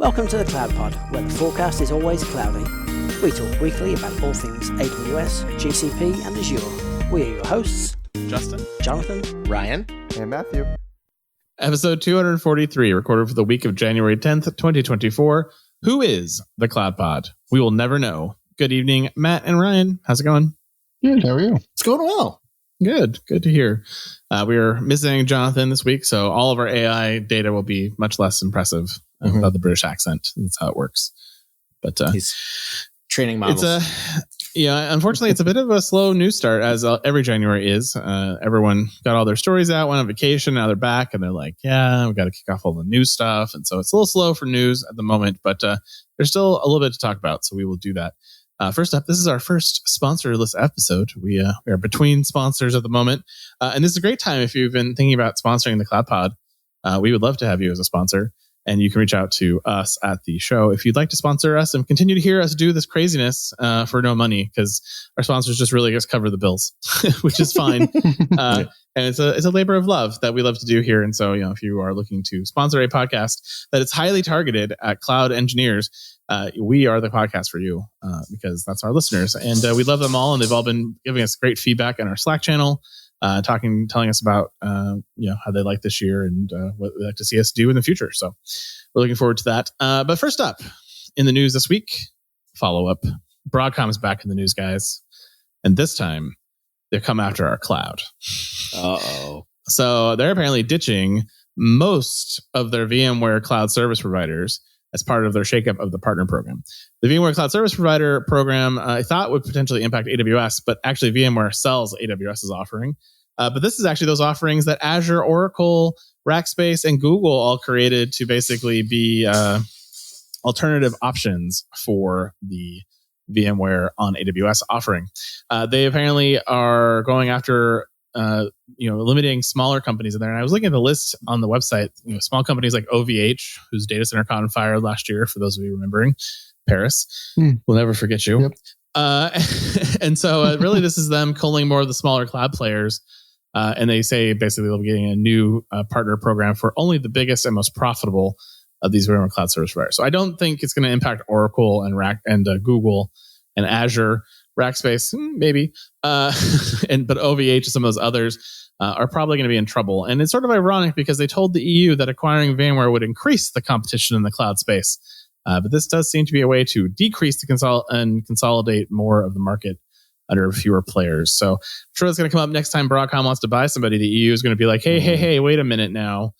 Welcome to the Cloud Pod, where the forecast is always cloudy. We talk weekly about all things AWS, GCP, and Azure. We are your hosts, Justin, Jonathan, Ryan, and Matthew. Episode 243, recorded for the week of January 10th, 2024. Who is the Cloud Pod? We will never know. Good evening, Matt and Ryan. How's it going? Good. How are you? It's going well. Good to hear. We are missing Jonathan this week, so all of our AI data will be much less impressive without the British accent. That's how it works. But he's training models. Unfortunately, it's a bit of a slow news start, as every January is. Everyone got all their stories out, went on vacation, now they're back, and they're like, yeah, we got to kick off all the news stuff. And so it's a little slow for news at the moment, but there's still a little bit to talk about, so we will do that. First up, this is our first sponsorless episode. We are between sponsors at the moment. And this is a great time if you've been thinking about sponsoring the Cloud Pod. We would love to have you as a sponsor. And you can reach out to us at the show if you'd like to sponsor us and continue to hear us do this craziness for no money, because our sponsors just really just cover the bills, which is fine. And it's a labor of love that we love to do here. And so, if you are looking to sponsor a podcast that is highly targeted at cloud engineers, we are the podcast for you because that's our listeners. And we love them all. And they've all been giving us great feedback in our Slack channel, telling us about how they like this year and what they'd like to see us do in the future. So we're looking forward to that. But first up in the news this week, follow up. Broadcom is back in the news, guys. And this time they've come after our cloud. Uh-oh. So they're apparently ditching most of their VMware Cloud Service Providers as part of their shakeup of the partner program. The VMware Cloud Service Provider program, I thought would potentially impact AWS, but actually VMware sells AWS's offering. But this is actually those offerings that Azure, Oracle, Rackspace, and Google all created to basically be alternative options for the VMware on AWS offering. They apparently are going after limiting smaller companies in there. And I was looking at the list on the website, small companies like OVH, whose data center caught on fire last year, for those of you remembering, Paris. We'll never forget you. Yep. And so really this is them culling more of the smaller cloud players. And they say basically they'll be getting a new partner program for only the biggest and most profitable of these VMware Cloud Service Providers. So I don't think it's going to impact Oracle and Google and Azure. Rackspace, maybe, but OVH and some of those others are probably going to be in trouble. And it's sort of ironic because they told the EU that acquiring VMware would increase the competition in the cloud space. But this does seem to be a way to decrease and consolidate more of the market under fewer players. So I'm sure that's going to come up next time Broadcom wants to buy somebody. The EU is going to be like, hey, wait a minute now.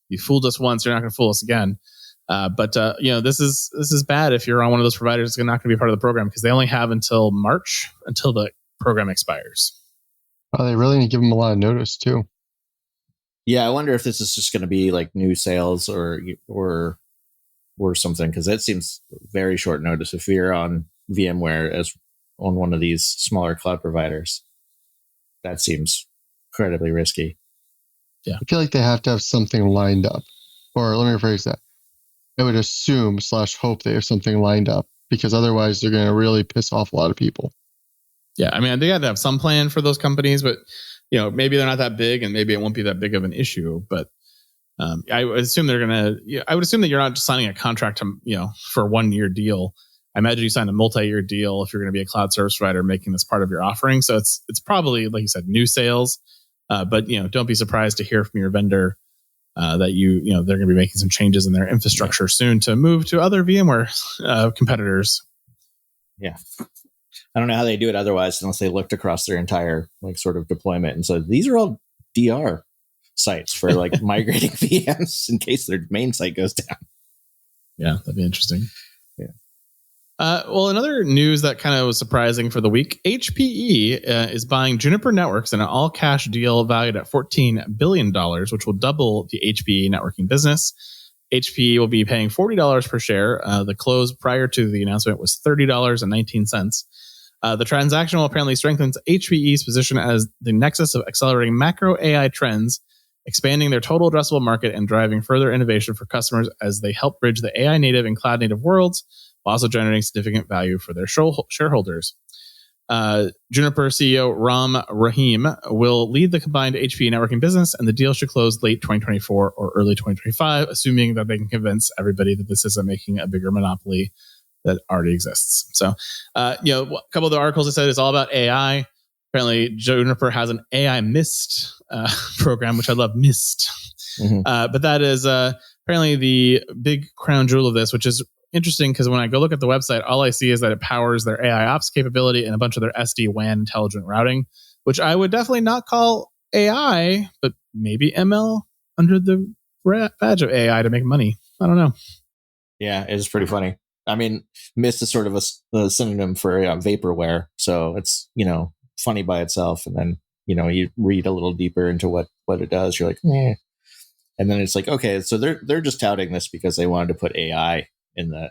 You fooled us once, you're not going to fool us again. But this is bad if you're on one of those providers that's not going to be part of the program, because they only have until March until the program expires. Oh, they really need to give them a lot of notice too. Yeah, I wonder if this is just going to be like new sales or something, because that seems very short notice if you're on VMware as on one of these smaller cloud providers. That seems incredibly risky. Yeah, I feel like they have to have something lined up, or let me rephrase that. I would assume / hope they have something lined up, because otherwise they're going to really piss off a lot of people. Yeah, I mean, they got to have some plan for those companies, but maybe they're not that big, and maybe it won't be that big of an issue. But I would assume they're going to. I would assume that you're not just signing a contract for a 1-year deal. I imagine you sign a multi-year deal if you're going to be a cloud service provider making this part of your offering. So it's probably, like you said, new sales. But don't be surprised to hear from your vendor that they're going to be making some changes in their infrastructure soon to move to other VMware competitors. Yeah. I don't know how they do it otherwise, unless they looked across their entire sort of deployment. And so these are all DR sites for migrating VMs in case their main site goes down. Yeah, that'd be interesting. Yeah. Well, another news that kind of was surprising for the week, HPE is buying Juniper Networks in an all-cash deal valued at $14 billion, which will double the HPE networking business. HPE will be paying $40 per share. The close prior to the announcement was $30.19. The transaction will apparently strengthen HPE's position as the nexus of accelerating macro AI trends, expanding their total addressable market and driving further innovation for customers as they help bridge the AI native and cloud native worlds, while also generating significant value for their shareholders. Juniper CEO Ram Rahim will lead the combined HPE networking business, and the deal should close late 2024 or early 2025, assuming that they can convince everybody that this isn't making a bigger monopoly that already exists. So, a couple of the articles I said is all about AI. Apparently, Juniper has an AI Mist program, which I love, Mist. Mm-hmm. But that is apparently the big crown jewel of this, which is interesting because when I go look at the website, all I see is that it powers their AI ops capability and a bunch of their SD-WAN intelligent routing, which I would definitely not call AI, but maybe ML under the badge of AI to make money. I don't know. Yeah, it is pretty funny. I mean, Mist is sort of a synonym for vaporware, so it's funny by itself, and then you read a little deeper into what it does. You're like, eh. And then it's like, okay, so they're just touting this because they wanted to put AI in the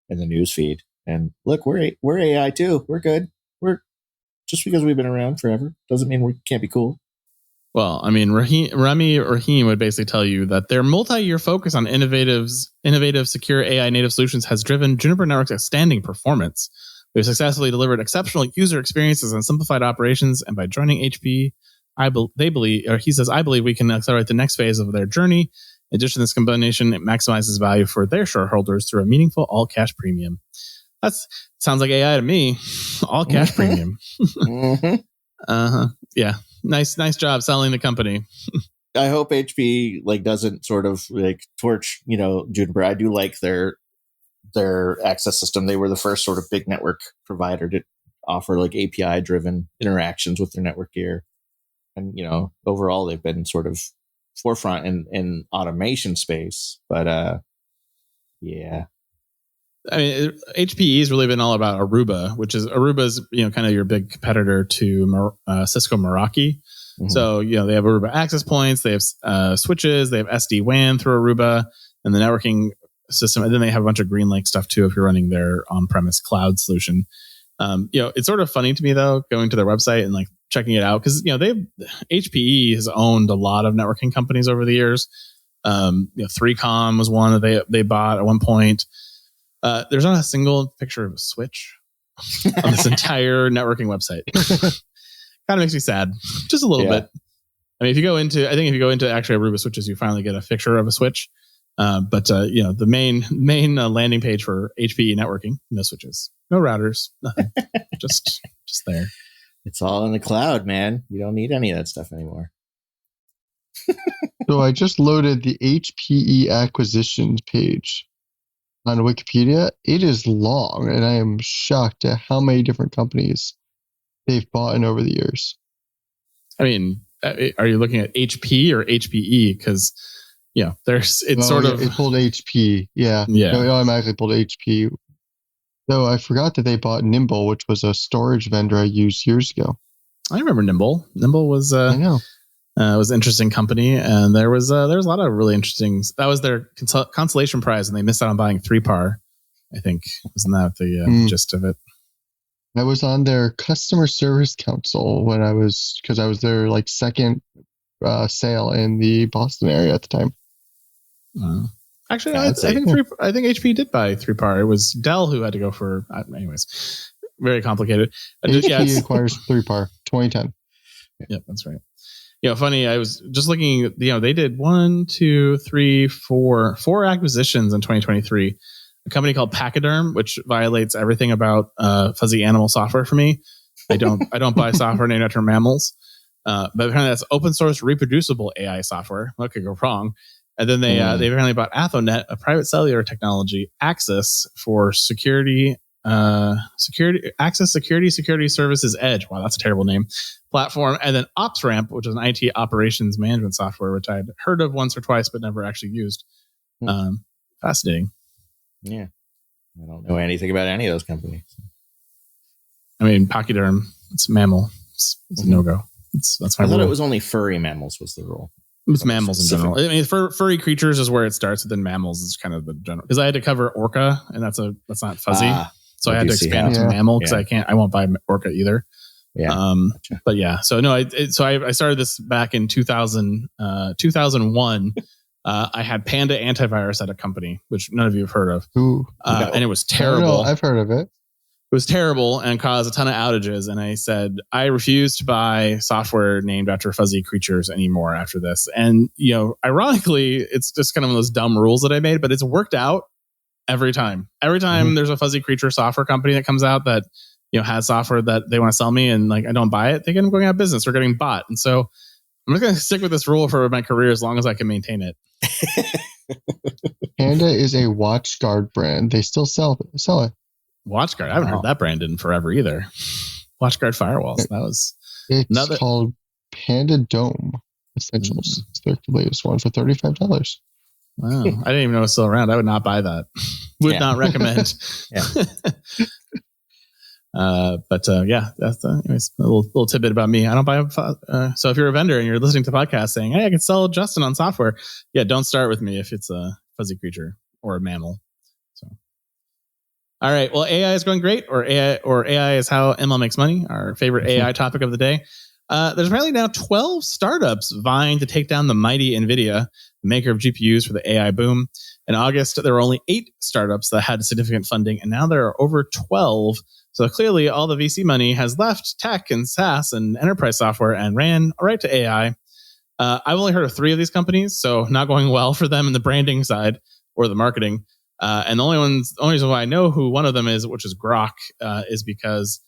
news feed. And look, we're AI too. We're good. We're just because we've been around forever doesn't mean we can't be cool. Well, I mean, Rami Rahim would basically tell you that their multi-year focus on innovative, secure AI native solutions has driven Juniper Networks' outstanding performance. They've successfully delivered exceptional user experiences and simplified operations, and by joining HP, I believe we can accelerate the next phase of their journey. In addition to this combination, it maximizes value for their shareholders through a meaningful all-cash premium. That sounds like AI to me. All-cash premium. Mm-hmm. Yeah. Nice job selling the company. I hope HP doesn't sort of torch, Juniper. I do like their access system. They were the first sort of big network provider to offer API driven interactions with their network gear. And, overall they've been sort of forefront in automation space, but yeah. I mean, HPE has really been all about Aruba, which is kind of your big competitor to Cisco Meraki. Mm-hmm. So, they have Aruba access points, they have switches, they have SD-WAN through Aruba and the networking system. And then they have a bunch of GreenLake stuff too, if you're running their on-premise cloud solution. It's sort of funny to me though, going to their website and checking it out. Cause HPE has owned a lot of networking companies over the years. 3Com was one that they bought at one point. There's not a single picture of a switch on this entire networking website. Kind of makes me sad, just a little bit. I mean, if you go into actually Aruba switches, you finally get a picture of a switch. But the main landing page for HPE networking, no switches, no routers, nothing, just there. It's all in the cloud, man. You don't need any of that stuff anymore. So I just loaded the HPE acquisitions page on Wikipedia. It is long, and I am shocked at how many different companies they've bought in over the years. I mean, are you looking at HP or HPE? Because it pulled HP. Yeah. It automatically pulled HP. Though I forgot that they bought Nimble, which was a storage vendor I used years ago. I remember Nimble. Nimble was was an interesting company, and there was a lot of really interesting. That was their consolation prize, and they missed out on buying 3PAR. I think wasn't that the gist of it? I was on their customer service council because I was their second sale in the Boston area at the time. Actually, I think HP did buy 3PAR. It was Dell who had to go for. Anyways, very complicated. HP acquires 3PAR 2010. Yep, that's right. Funny. I was just looking. They did 4 acquisitions in 2023. A company called Pachyderm, which violates everything about fuzzy animal software for me. I don't buy software named after mammals. But apparently that's open source reproducible AI software. What could go wrong? And then they apparently bought Athonet, a private cellular technology, Axis for security services edge. Wow, that's a terrible name. Platform, and then OpsRamp, which is an IT operations management software, which I'd heard of once or twice but never actually used. Fascinating. Yeah, I don't know anything about any of those companies. I mean, Pachyderm, it's mammal. It's a no-go. That's my I thought rule. it was only furry mammals was the rule. It's mammals in general. I mean, furry creatures is where it starts, and then mammals is kind of the general. Because I had to cover orca, and that's not fuzzy. So I had to expand it to mammal because I won't buy orca either. Yeah. Gotcha. But yeah, so no, I started this back in 2001. I had Panda Antivirus at a company, which none of you have heard of. Ooh, and it was terrible. No, I've heard of it. It was terrible and caused a ton of outages. And I said, I refuse to buy software named after fuzzy creatures anymore after this. And, ironically, it's just kind of one of those dumb rules that I made, but it's worked out every time. Every time there's a fuzzy creature software company that comes out that, has software that they want to sell me and I don't buy it, they get them going out of business or getting bought. And so I'm just going to stick with this rule for my career as long as I can maintain it. Panda is a WatchGuard brand. They still sell it. WatchGuard. I haven't heard that brand in forever either. WatchGuard firewalls. That was it's called Panda Dome Essentials. It's their latest one for $35. Wow. I didn't even know it was still around. I would not buy that. Would not recommend. That's anyways, a little tidbit about me. I don't buy so if you're a vendor and you're listening to podcasts saying, hey, I can sell Justin on software. Yeah, don't start with me if it's a fuzzy creature or a mammal. So, all right. Well, AI is going great, or AI is how ML makes money. Our favorite AI topic of the day. There's apparently now 12 startups vying to take down the mighty Nvidia, the maker of GPUs for the AI boom. In August, there were only 8 startups that had significant funding, and now there are over 12. So clearly, all the VC money has left tech and SaaS and enterprise software and ran right to AI. I've only heard of 3 of these companies, so not going well for them in the branding side or the marketing. And the only reason why I know who one of them is, which is Grok, is because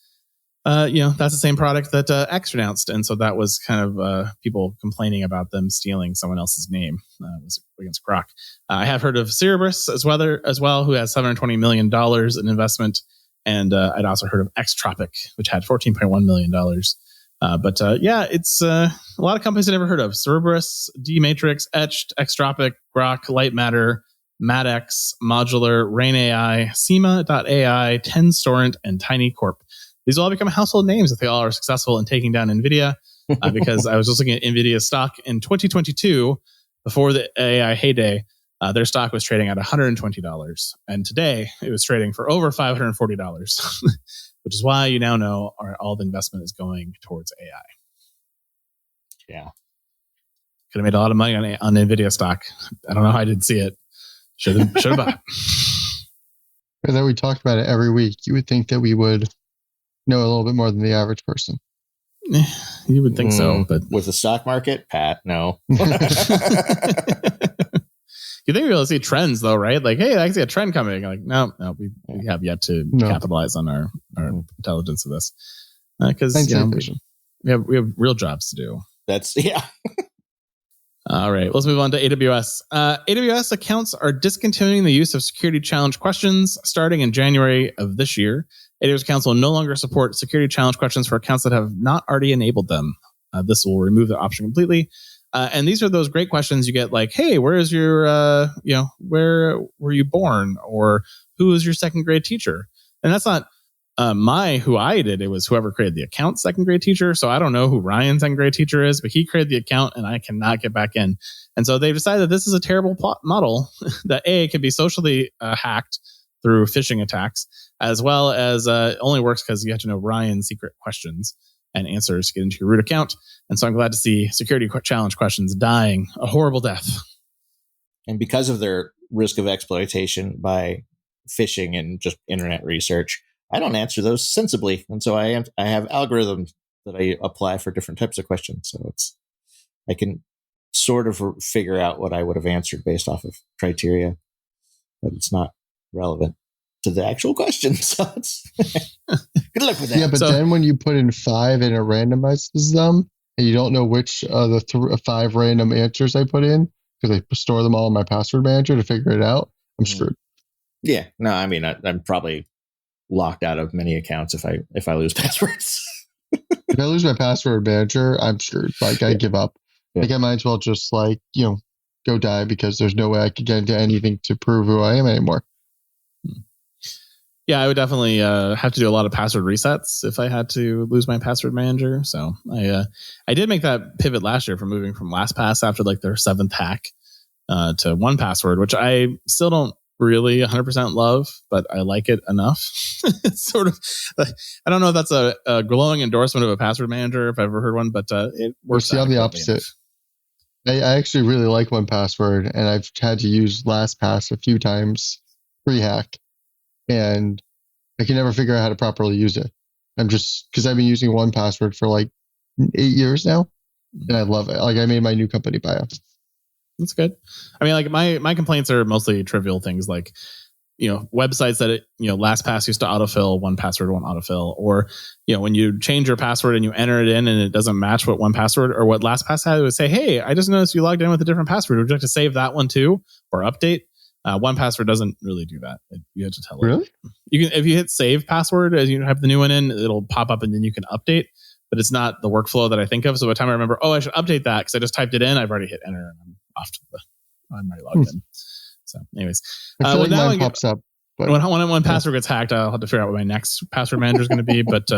that's the same product that X announced, and so that was kind of people complaining about them stealing someone else's name. Was against Grok. I have heard of Cerebras as well, who has $720 million in investment. And I'd also heard of Xtropic, which had $14.1 million. It's a lot of companies I never heard of. Cerebras, D-Matrix, Etched, Xtropic, Grok, Lightmatter, Madx, Modular, Rain AI, Sema.ai, Tenstorrent, and Tiny Corp. These will all become household names if they all are successful in taking down NVIDIA. Because I was just looking at NVIDIA stock in 2022, before the AI heyday. Their stock was trading at $120, and today it was trading for over $540, which is why you now know all the investment is going towards AI. Yeah, could have made a lot of money on Nvidia stock. I don't know how I didn't see it. Should have bought. And then we talked about it every week. You would think that we would know a little bit more than the average person. You would think so, but with the stock market, Pat, no. You think we'll see trends though, right? Like, hey, I see a trend coming. Like, no, we have yet to capitalize on our intelligence of this, because we have real jobs to do. All right, let's move on to AWS. AWS accounts are discontinuing the use of security challenge questions starting in January of this year. AWS accounts will no longer support security challenge questions for accounts that have not already enabled them. This will remove the option completely. And these are those great questions you get, like, hey, where is your, where were you born? Or who is your second grade teacher? And that's not who I did. It was whoever created the account second grade teacher. So I don't know who Ryan's second grade teacher is, but he created the account and I cannot get back in. And so they've decided that this is a terrible model that can be socially hacked through phishing attacks, as well as only works because you have to know Ryan's secret questions and answers to get into your root account. And so I'm glad to see security challenge questions dying a horrible death. And because of their risk of exploitation by phishing and just internet research, I don't answer those sensibly. And so I have algorithms that I apply for different types of questions. So I can sort of figure out what I would have answered based off of criteria, but it's not relevant to the actual question. So it's good luck with that. Yeah, but then when you put in 5 and it randomizes them, and you don't know which of the 5 random answers I put in, because I store them all in my password manager to figure it out, I'm screwed. Yeah, no, I mean, I'm probably locked out of many accounts if I lose passwords. If I lose my password manager, I'm screwed. Like, I give up. Yeah. Like, I might as well just go die, because there's no way I could get into anything to prove who I am anymore. Yeah, I would definitely have to do a lot of password resets if I had to lose my password manager. So I did make that pivot last year from moving from LastPass after like their 7th hack to 1Password, which I still don't really 100% love, but I like it enough. It's sort of, I don't know if that's a glowing endorsement of a password manager if I've ever heard one, but it works. See, I'm the opposite. I actually really like 1Password, and I've had to use LastPass a few times pre-hack. And I can never figure out how to properly use it. I'm just, because I've been using 1Password for like 8 years now, and I love it. Like I made my new company buyout. That's good. I mean, like my complaints are mostly trivial things like, websites that LastPass used to autofill, 1Password won't autofill, or when you change your password and you enter it in and it doesn't match what 1Password or what LastPass had, it would say, hey, I just noticed you logged in with a different password. Would you like to save that one too or update? 1Password doesn't really do that. You have to tell it. Really? You can, if you hit save password as you have the new one in, it'll pop up and then you can update. But it's not the workflow that I think of. So by the time I remember, I should update that because I just typed it in, I've already hit enter and I'm off to I'm already logged in. So, anyways, I feel like mine pops up. But when password gets hacked, I'll have to figure out what my next password manager is going to be. But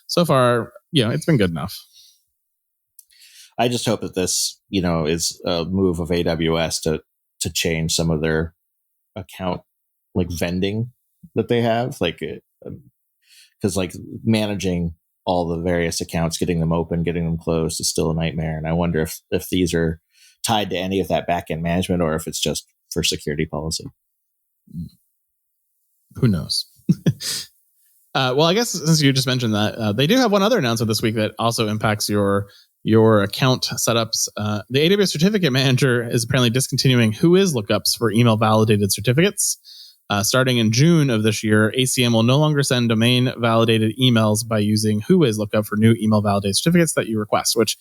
so far, it's been good enough. I just hope that this, is a move of AWS to change some of their account like vending that they have, like because like managing all the various accounts, getting them open, getting them closed is still a nightmare. And I wonder if these are tied to any of that back-end management or if it's just for security policy. Who knows? Well, I guess since you just mentioned that, they do have one other announcement this week that also impacts your account setups. The AWS Certificate Manager is apparently discontinuing WHOIS lookups for email validated certificates. Starting in June of this year, ACM will no longer send domain validated emails by using WHOIS lookup for new email validated certificates that you request, which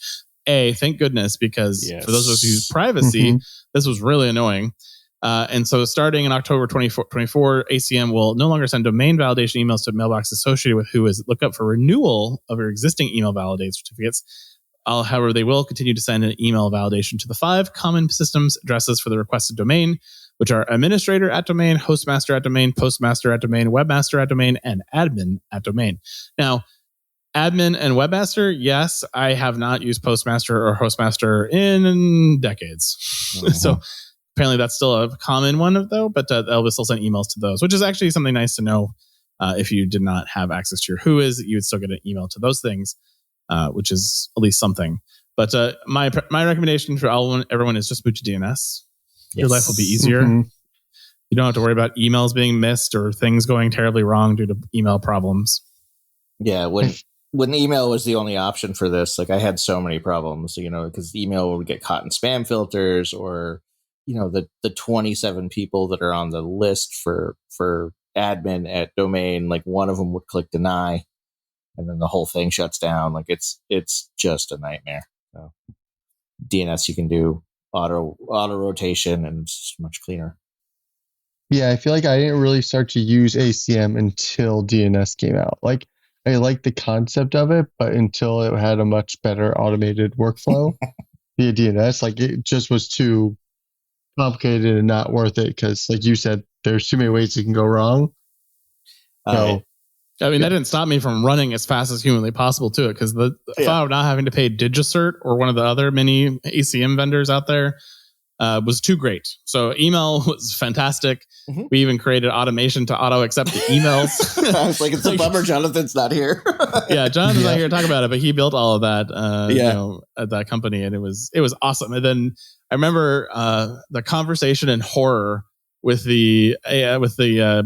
thank goodness, because for those of us who use privacy, this was really annoying. And so starting in October 2024, ACM will no longer send domain validation emails to mailboxes associated with WHOIS lookup for renewal of your existing email validated certificates. However, they will continue to send an email validation to the 5 common systems addresses for the requested domain, which are administrator at domain, hostmaster at domain, postmaster at domain, webmaster at domain, and admin at domain. Now, admin and webmaster, yes, I have not used postmaster or hostmaster in decades. So apparently that's still a common one, though, but they'll still send emails to those, which is actually something nice to know. If you did not have access to your WHOIS, you would still get an email to those things, which is at least something. But my recommendation for everyone is just boot to DNS. Your life will be easier. You don't have to worry about emails being missed or things going terribly wrong due to email problems. Yeah, when email was the only option for this, like I had so many problems, because email would get caught in spam filters or, the 27 people that are on the list for admin at domain, like one of them would click deny and then the whole thing shuts down. Like it's just a nightmare. So DNS, you can do auto rotation and it's much cleaner. Yeah, I feel like I didn't really start to use ACM until DNS came out. Like I like the concept of it, but until it had a much better automated workflow via DNS, like it just was too complicated and not worth it because, like you said, there's too many ways it can go wrong. So, that didn't stop me from running as fast as humanly possible to it because the thought of not having to pay DigiCert or one of the other many ACM vendors out there was too great. So email was fantastic. We even created automation to auto accept the emails. I was like, it's a bummer Jonathan's not here. Yeah, Jonathan's not here to talk about it, but he built all of that at that company, and it was awesome. And then I remember the conversation in horror with the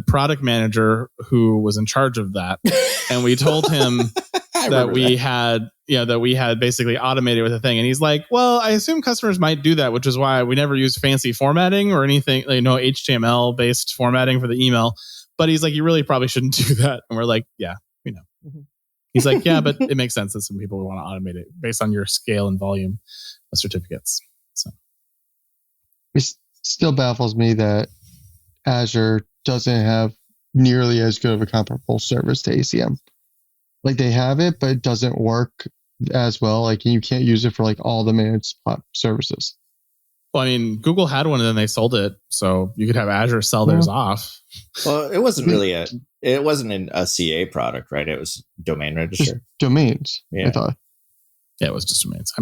product manager who was in charge of that, and we told him that we had basically automated with a thing, and he's like, "Well, I assume customers might do that, which is why we never use fancy formatting or anything, HTML based formatting for the email." But he's like, "You really probably shouldn't do that," and we're like, "Yeah, we know." He's like, "Yeah, but it makes sense that some people want to automate it based on your scale and volume of certificates." So it still baffles me that Azure doesn't have nearly as good of a comparable service to ACM. Like they have it, but it doesn't work as well. Like you can't use it for like all the managed services. Well, I mean, Google had one and then they sold it, so you could have Azure sell theirs off. Well, it wasn't really it wasn't a CA product, right? It was domain register. Just domains. Yeah. I thought. Yeah, it was just domains.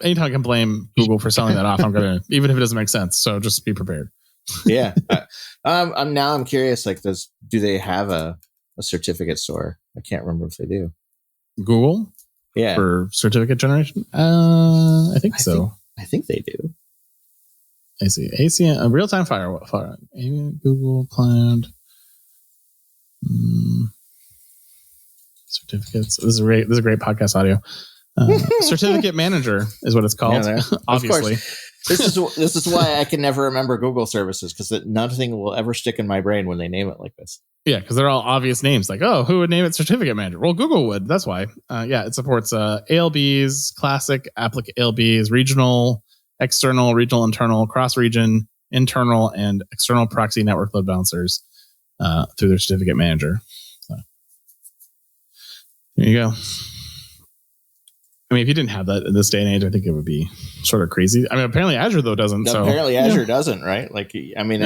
Anytime I can blame Google for selling that off, I'm gonna, even if it doesn't make sense. So just be prepared. Yeah. I'm curious. Like, do they have a certificate store? I can't remember if they do. Google, for certificate generation. I think so. I think they do. I see. ACM, real time firewall. Google Cloud. Certificates. This is great podcast audio. Certificate manager is what it's called. Yeah, obviously. This is why I can never remember Google services, because nothing will ever stick in my brain when they name it like this. Yeah, because they're all obvious names. Like, oh, who would name it certificate manager? Well, Google would. That's why. It supports ALBs, classic ALBs, regional, external, regional, internal, cross-region, internal, and external proxy network load balancers through their certificate manager. So, there you go. I mean, if you didn't have that in this day and age, I think it would be sort of crazy. I mean, apparently Azure though doesn't. Apparently Azure doesn't, right? Like, I mean,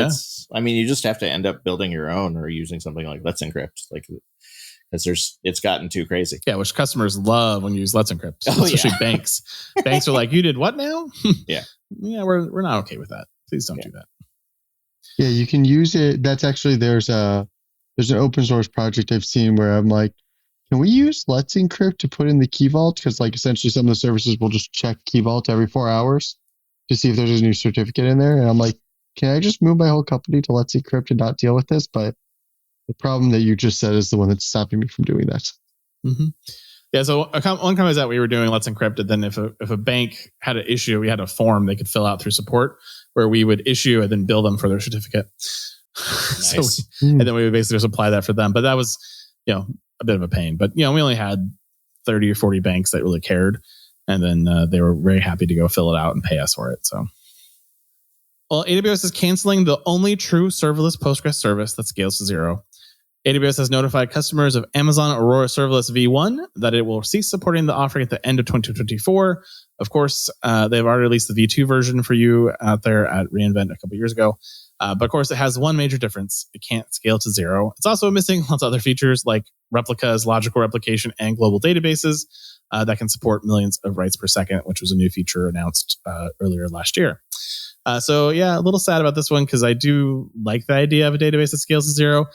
you just have to end up building your own or using something like Let's Encrypt, like, because it's gotten too crazy. Yeah, which customers love when you use Let's Encrypt, especially banks. Banks are like, you did what now? Yeah, we're not okay with that. Please don't do that. Yeah, you can use it. That's actually there's an open source project I've seen where I'm like, can we use Let's Encrypt to put in the key vault? Because like essentially some of the services will just check key vault every 4 hours to see if there's a new certificate in there. And I'm like, can I just move my whole company to Let's Encrypt and not deal with this? But the problem that you just said is the one that's stopping me from doing that. Mm-hmm. Yeah. So one comment is that we were doing Let's Encrypt, and then if a bank had an issue, we had a form they could fill out through support where we would issue and then bill them for their certificate. Nice. And then we would basically just apply that for them. But that was, a bit of a pain. But, we only had 30 or 40 banks that really cared. And then they were very happy to go fill it out and pay us for it. So, well, AWS is canceling the only true serverless Postgres service that scales to zero. AWS has notified customers of Amazon Aurora Serverless v1 that it will cease supporting the offering at the end of 2024. Of course, they've already released the v2 version for you out there at reInvent a couple years ago. But of course, it has one major difference. It can't scale to zero. It's also missing lots of other features like replicas, logical replication, and global databases that can support millions of writes per second, which was a new feature announced earlier last year. A little sad about this one because I do like the idea of a database that scales to zero.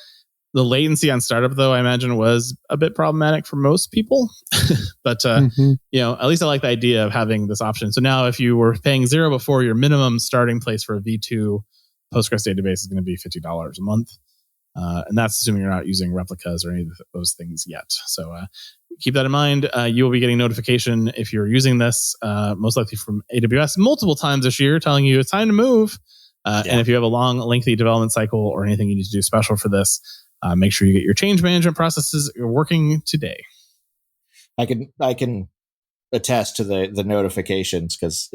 The latency on startup, though, I imagine was a bit problematic for most people. But, at least I like the idea of having this option. So now if you were paying zero before, your minimum starting place for a V2 Postgres database is going to be $50 a month. And that's assuming you're not using replicas or any of those things yet. So keep that in mind. You will be getting notification if you're using this, most likely from AWS multiple times this year, telling you it's time to move. And if you have a long, lengthy development cycle or anything you need to do special for this, make sure you get your change management processes working today. I can attest to the notifications because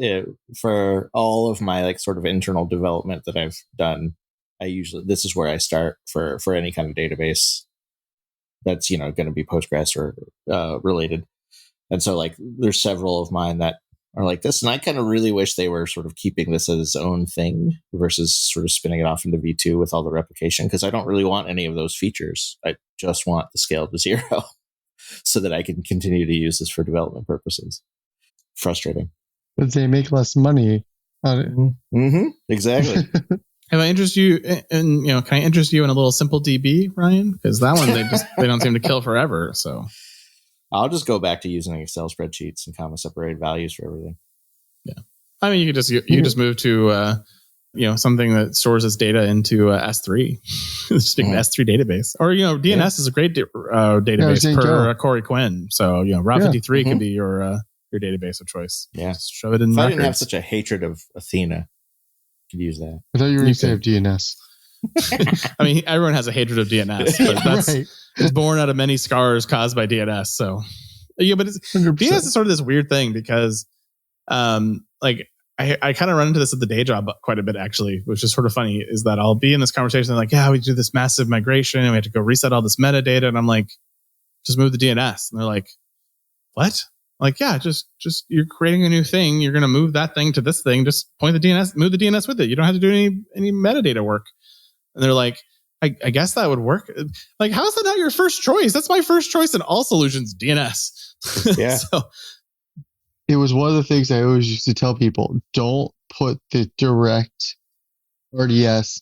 for all of my sort of internal development that I've done, this is where I start for any kind of database that's going to be Postgres or related. And so there's several of mine that are like this, and I kind of really wish they were sort of keeping this as its own thing versus sort of spinning it off into V2 with all the replication, because I don't really want any of those features. I just want the scale to zero so that I can continue to use this for development purposes. Frustrating. But they make less money on it. Mm-hmm. Exactly. Have I interest you in, can I interest you in a little simple DB, Ryan? Because that one, they don't seem to kill forever. So I'll just go back to using Excel spreadsheets and comma separated values for everything. Yeah. I mean, you could just move to, something that stores its data into S3, just an S3 database, or, DNS is a great database per Corey Quinn. So, Route 53 could be your database of choice. Yeah. Just shove it in. If I didn't have such a hatred of Athena, could use that. I thought you were going to say of DNS. I mean, everyone has a hatred of DNS, but that's it's born out of many scars caused by DNS. So, but DNS is sort of this weird thing because, I kind of run into this at the day job quite a bit, actually, which is sort of funny, is that I'll be in this conversation like, we do this massive migration and we have to go reset all this metadata. And I'm like, just move the DNS. And they're like, what? Like, just you're creating a new thing. You're going to move that thing to this thing. Just point the DNS, move the DNS with it. You don't have to do any metadata work. And they're like, I guess that would work. Like, how is that not your first choice? That's my first choice in all solutions, DNS. Yeah. So, it was one of the things I always used to tell people: don't put the direct RDS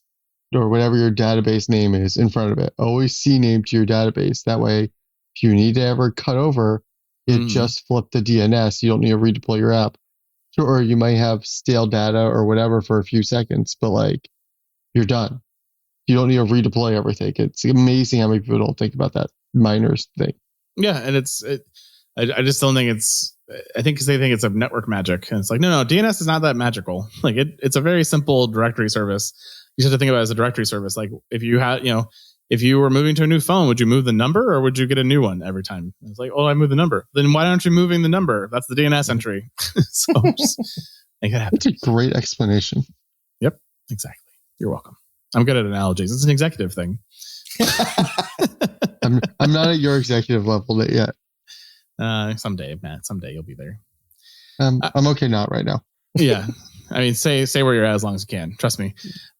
or whatever your database name is in front of it. Always CNAME to your database. That way, if you need to ever cut over, it just flip the DNS. You don't need to redeploy your app. Or you might have stale data or whatever for a few seconds, but you're done. You don't need to redeploy everything. It's amazing how many people don't think about that minor thing. Yeah, and I just don't think I think because they think it's a network magic, and it's like no, DNS is not that magical. Like it's a very simple directory service. You just have to think about it as a directory service. Like if you had, if you were moving to a new phone, would you move the number or would you get a new one every time? It's like, oh, I moved the number. Then why aren't you moving the number? That's the DNS entry. So just make it happen. That's a great explanation. Yep, exactly. You're welcome. I'm good at analogies. It's an executive thing. I'm not at your executive level yet. Someday, Matt. Someday you'll be there. I'm okay not right now. Yeah. I mean, say where you're at as long as you can. Trust me.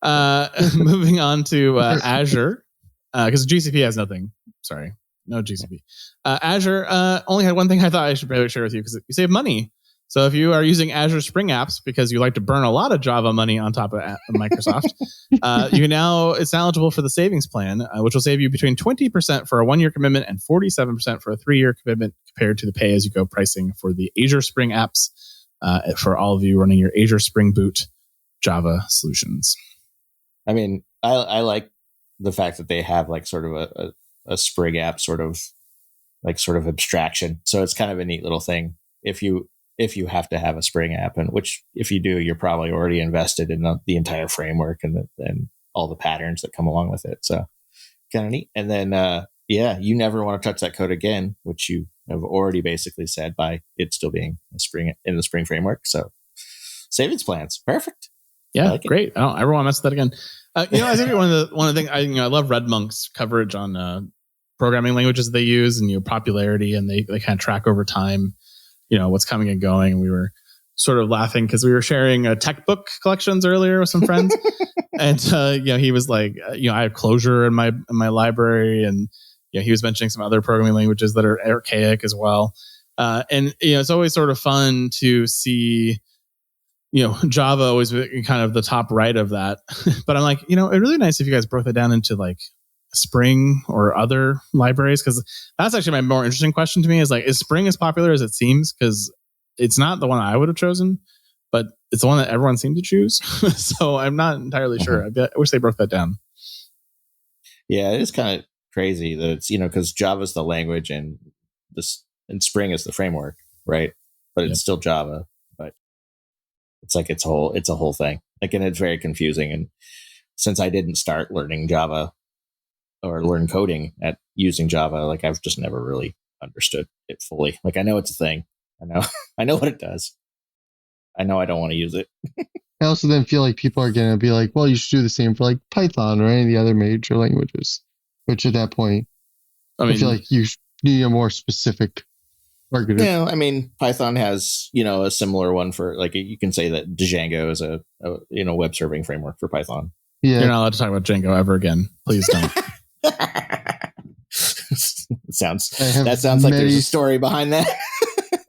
Moving on to Azure, because GCP has nothing. Sorry, no GCP. Azure only had one thing I thought I should probably share with you because you save money. So if you are using Azure Spring Apps because you like to burn a lot of Java money on top of Microsoft, it's now eligible for the savings plan, which will save you between 20% for a 1-year commitment and 47% for a 3-year commitment compared to the pay-as-you-go pricing for the Azure Spring Apps for all of you running your Azure Spring Boot Java solutions. I mean, I like the fact that they have like sort of a Spring app sort of abstraction. So it's kind of a neat little thing. If you have to have a Spring app, and which if you do, you're probably already invested in the entire framework and all the patterns that come along with it. So kind of neat. And then, you never want to touch that code again, which you have already basically said by it still being in the Spring framework. So savings plans, perfect. Yeah, like great. I don't ever want to mess with that again. I think one of the things I love RedMonk's coverage on programming languages they use and popularity, and they kind of track over time. What's coming and going. We were sort of laughing because we were sharing tech book collections earlier with some friends, and he was like, I have Clojure in my library, and he was mentioning some other programming languages that are archaic as well. And it's always sort of fun to see, Java always kind of the top right of that. But I'm like, it'd really nice if you guys broke that down into like Spring or other libraries, because that's actually my more interesting question to me is like, is Spring as popular as it seems? Because it's not the one I would have chosen, but it's the one that everyone seemed to choose. So I'm not entirely sure. I wish they broke that down. Yeah, it is kind of crazy that it's, because Java's the language and Spring is the framework, right? But it's still Java, but it's like it's a whole thing. Like, and it's very confusing. And since I didn't start learning Java or learn coding at using Java, like I've just never really understood it fully. Like I know it's a thing. I know what it does. I know I don't want to use it. I also then feel like people are going to be like, well, you should do the same for like Python or any of the other major languages, which at that point, I feel like you need a more specific argument. Yeah, I mean, Python has, a similar one for like, you can say that Django is a web serving framework for Python. Yeah. You're not allowed to talk about Django ever again. Please don't. That sounds like there's a story behind that.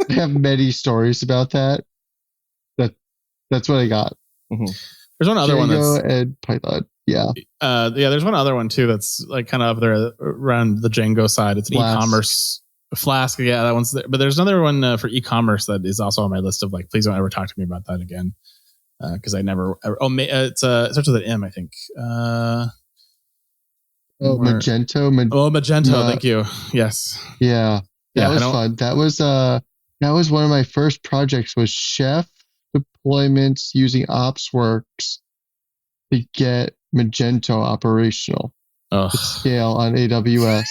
I have many stories about that. That's what I got. Mm-hmm. There's one other one that's and Python. Yeah. There's one other one too that's like kind of up there around the Django side. It's an e-commerce Flask. Yeah, that one's there. But there's another one for e-commerce that is also on my list of like, please don't ever talk to me about that again. Because I never. It starts with an M, I think. Magento. Magento. Thank you. Yes. Yeah, that was fun. That was one of my first projects. Was Chef deployments using OpsWorks to get Magento operational to scale on AWS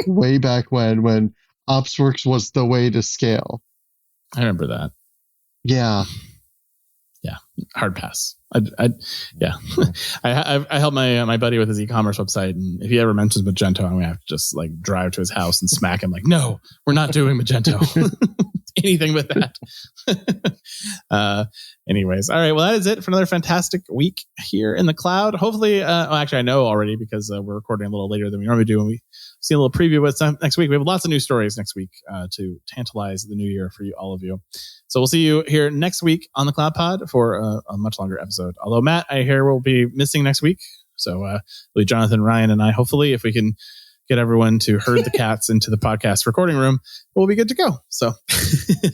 way back when OpsWorks was the way to scale. I remember that. Yeah. Yeah, hard pass. I helped my buddy with his e-commerce website, and if he ever mentions Magento, I'm gonna have to just like drive to his house and smack him. Like, no, we're not doing Magento. Anything but that. Anyways, all right. Well, that is it for another fantastic week here in the cloud. Hopefully, actually, I know already because we're recording a little later than we normally do, and we see a little preview of what's next week. We have lots of new stories next week to tantalize the new year for you, all of you. So we'll see you here next week on the Cloud Pod for a much longer episode. Although Matt, I hear, will be missing next week. So it'll be Jonathan, Ryan, and I. Hopefully, if we can get everyone to herd the cats into the podcast recording room, we'll be good to go. So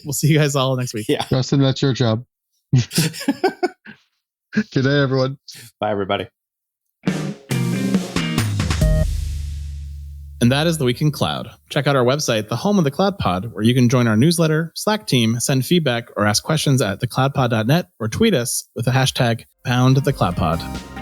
we'll see you guys all next week. Yeah. Justin, that's your job. Good day, everyone. Bye, everybody. And that is the Week in Cloud. Check out our website, the home of the Cloud Pod, where you can join our newsletter, Slack team, send feedback, or ask questions at thecloudpod.net, or tweet us with the hashtag #PoundTheCloudPod.